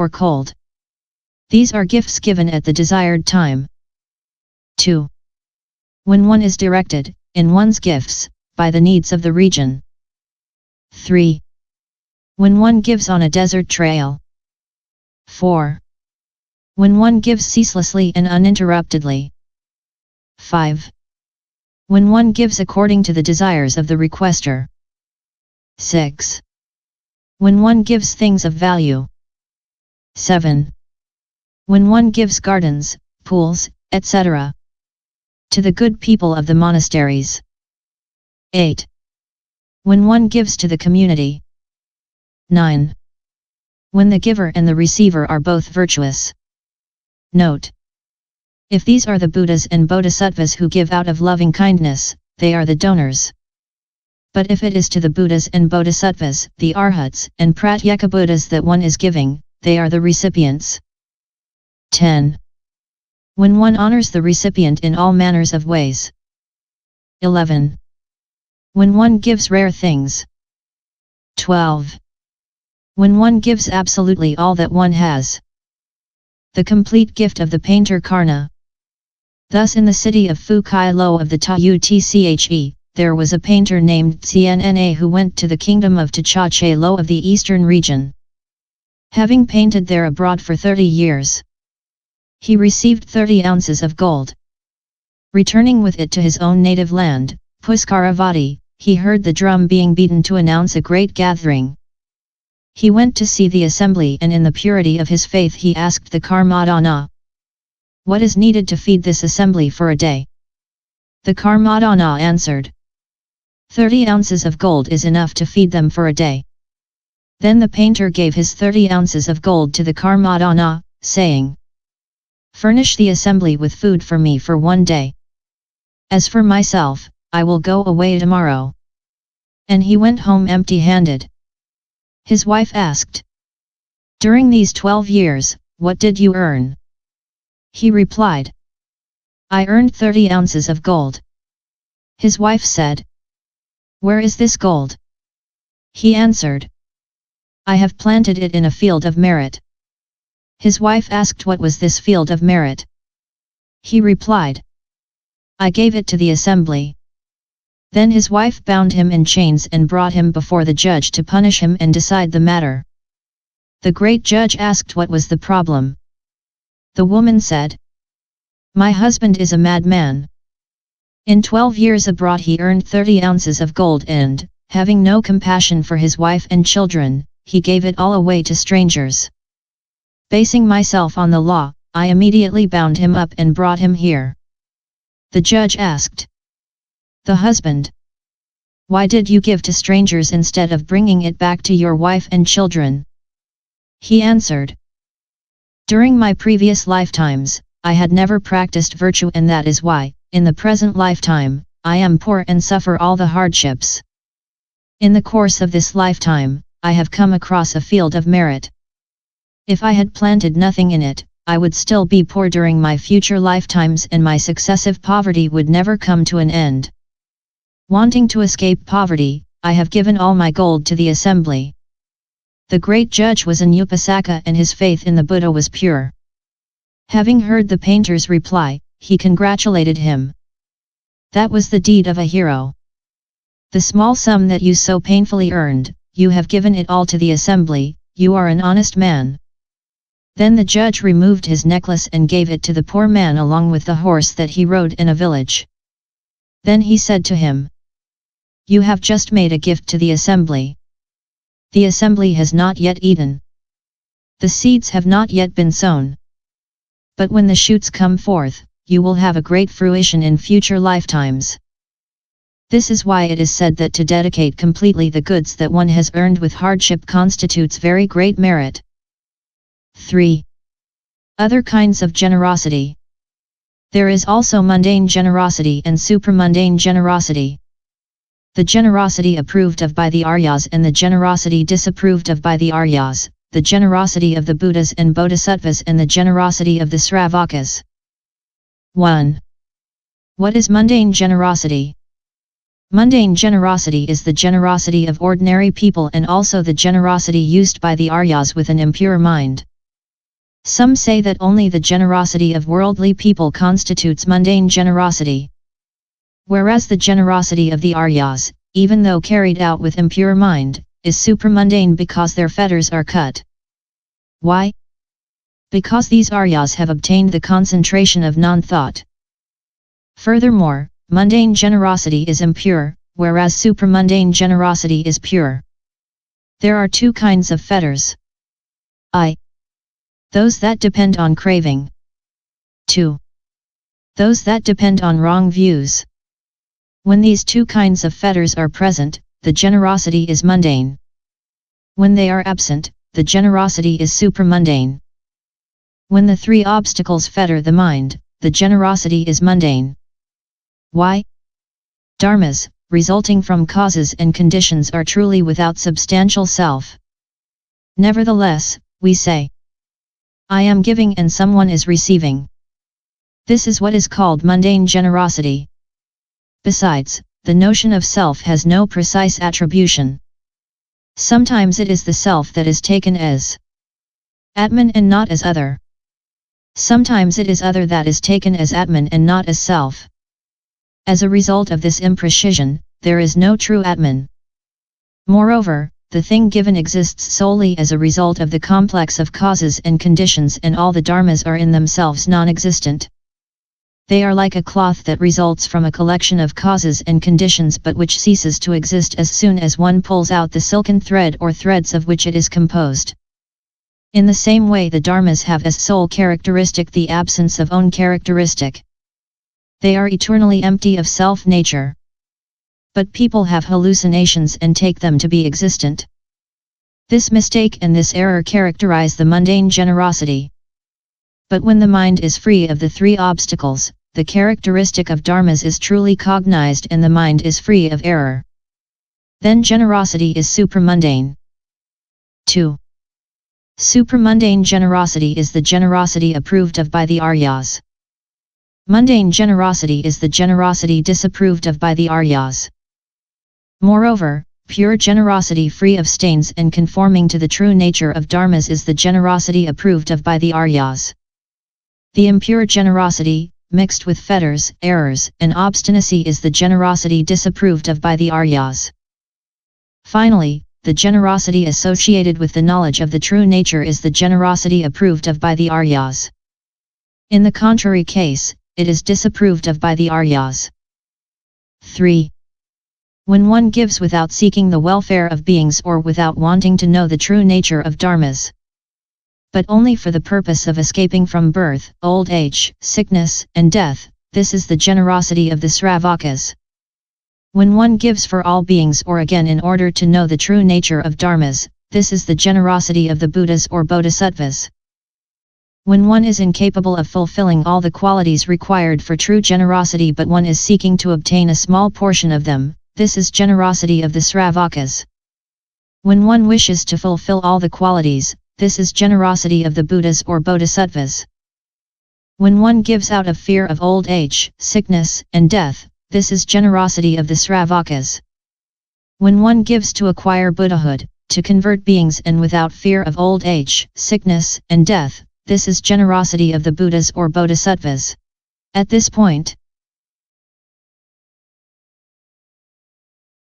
or cold. These are gifts given at the desired time. 2. When one is directed, in one's gifts, by the needs of the region. 3. When one gives on a desert trail. 4. When one gives ceaselessly and uninterruptedly. 5. When one gives according to the desires of the requester. 6. When one gives things of value. 7. When one gives gardens, pools, etc. to the good people of the monasteries. 8. When one gives to the community. 9. When the giver and the receiver are both virtuous. Note: if these are the Buddhas and Bodhisattvas who give out of loving kindness, they are the donors. But if it is to the Buddhas and Bodhisattvas, the Arhats and Pratyekabuddhas that one is giving, they are the recipients. 10. When one honors the recipient in all manners of ways. 11. When one gives rare things. 12. When one gives absolutely all that one has. The complete gift of the painter Karna. Thus in the city of Fukai Lo of the Tautche, there was a painter named Cnna who went to the kingdom of Tachache Lo of the eastern region. Having painted there abroad for 30 years, he received 30 ounces of gold. Returning with it to his own native land, Puskaravati, he heard the drum being beaten to announce a great gathering. He went to see the assembly, and in the purity of his faith he asked the Karmadana, "What is needed to feed this assembly for a day?" The Karmadana answered, 30 ounces of gold is enough to feed them for a day. Then the painter gave his 30 ounces of gold to the Karmadana, saying, "Furnish the assembly with food for me for one day. As for myself, I will go away tomorrow." And he went home empty-handed. His wife asked, "During these 12 years, what did you earn?" He replied, "I earned 30 ounces of gold." His wife said, "Where is this gold?" He answered, "I have planted it in a field of merit." His wife asked what was this field of merit. He replied, "I gave it to the assembly." Then his wife bound him in chains and brought him before the judge to punish him and decide the matter. The great judge asked what was the problem. The woman said, "My husband is a madman. In 12 years abroad he earned 30 ounces of gold and, having no compassion for his wife and children, he gave it all away to strangers. Basing myself on the law, I immediately bound him up and brought him here." The judge asked the husband, "Why did you give to strangers instead of bringing it back to your wife and children?" He answered, "During my previous lifetimes, I had never practiced virtue, and that is why, in the present lifetime, I am poor and suffer all the hardships. In the course of this lifetime, I have come across a field of merit. If I had planted nothing in it, I would still be poor during my future lifetimes, and my successive poverty would never come to an end. Wanting to escape poverty, I have given all my gold to the assembly." The great judge was an Upasaka and his faith in the Buddha was pure. Having heard the painter's reply, he congratulated him. "That was the deed of a hero. The small sum that you so painfully earned, you have given it all to the assembly, you are an honest man." Then the judge removed his necklace and gave it to the poor man along with the horse that he rode in a village. Then he said to him, "You have just made a gift to the assembly. The assembly has not yet eaten. The seeds have not yet been sown. But when the shoots come forth, you will have a great fruition in future lifetimes. This is why it is said that to dedicate completely the goods that one has earned with hardship constitutes very great merit." 3. Other kinds of generosity. There is also mundane generosity and supramundane generosity. The generosity approved of by the Aryas and the generosity disapproved of by the Aryas, the generosity of the Buddhas and Bodhisattvas and the generosity of the Sravakas. 1. What is mundane generosity? Mundane generosity is the generosity of ordinary people and also the generosity used by the Aryas with an impure mind. Some say that only the generosity of worldly people constitutes mundane generosity. Whereas the generosity of the Aryas, even though carried out with impure mind, is supramundane because their fetters are cut. Why? Because these Aryas have obtained the concentration of non-thought. Furthermore, mundane generosity is impure, whereas supramundane generosity is pure. There are two kinds of fetters. I. Those that depend on craving. 2. Those that depend on wrong views. When these two kinds of fetters are present, the generosity is mundane. When they are absent, the generosity is supramundane. When the three obstacles fetter the mind, the generosity is mundane. Why? Dharmas, resulting from causes and conditions, are truly without substantial self. Nevertheless, we say, I am giving and someone is receiving. This is what is called mundane generosity. Besides, the notion of self has no precise attribution. Sometimes it is the self that is taken as atman and not as other. Sometimes it is other that is taken as atman and not as self. As a result of this imprecision, there is no true atman. Moreover, the thing given exists solely as a result of the complex of causes and conditions, and all the dharmas are in themselves non-existent. They are like a cloth that results from a collection of causes and conditions but which ceases to exist as soon as one pulls out the silken thread or threads of which it is composed. In the same way, the dharmas have as sole characteristic the absence of own characteristic. They are eternally empty of self-nature. But people have hallucinations and take them to be existent. This mistake and this error characterize the mundane generosity. But when the mind is free of the three obstacles, the characteristic of dharmas is truly cognized and the mind is free of error. Then generosity is supramundane. 2. Supramundane generosity is the generosity approved of by the Aryas. Mundane generosity is the generosity disapproved of by the Aryas. Moreover, pure generosity free of stains and conforming to the true nature of dharmas is the generosity approved of by the Aryas. The impure generosity, mixed with fetters, errors, and obstinacy, is the generosity disapproved of by the Aryas. Finally, the generosity associated with the knowledge of the true nature is the generosity approved of by the Aryas. In the contrary case, it is disapproved of by the Aryas. 3. When one gives without seeking the welfare of beings or without wanting to know the true nature of dharmas, but only for the purpose of escaping from birth, old age, sickness, and death, this is the generosity of the Sravakas. When one gives for all beings or again in order to know the true nature of dharmas, this is the generosity of the Buddhas or Bodhisattvas. When one is incapable of fulfilling all the qualities required for true generosity but one is seeking to obtain a small portion of them, this is generosity of the Sravakas. When one wishes to fulfill all the qualities, this is generosity of the Buddhas or Bodhisattvas. When one gives out of fear of old age, sickness, and death, this is generosity of the Sravakas. When one gives to acquire Buddhahood, to convert beings and without fear of old age, sickness, and death, this is generosity of the Buddhas or Bodhisattvas. At this point,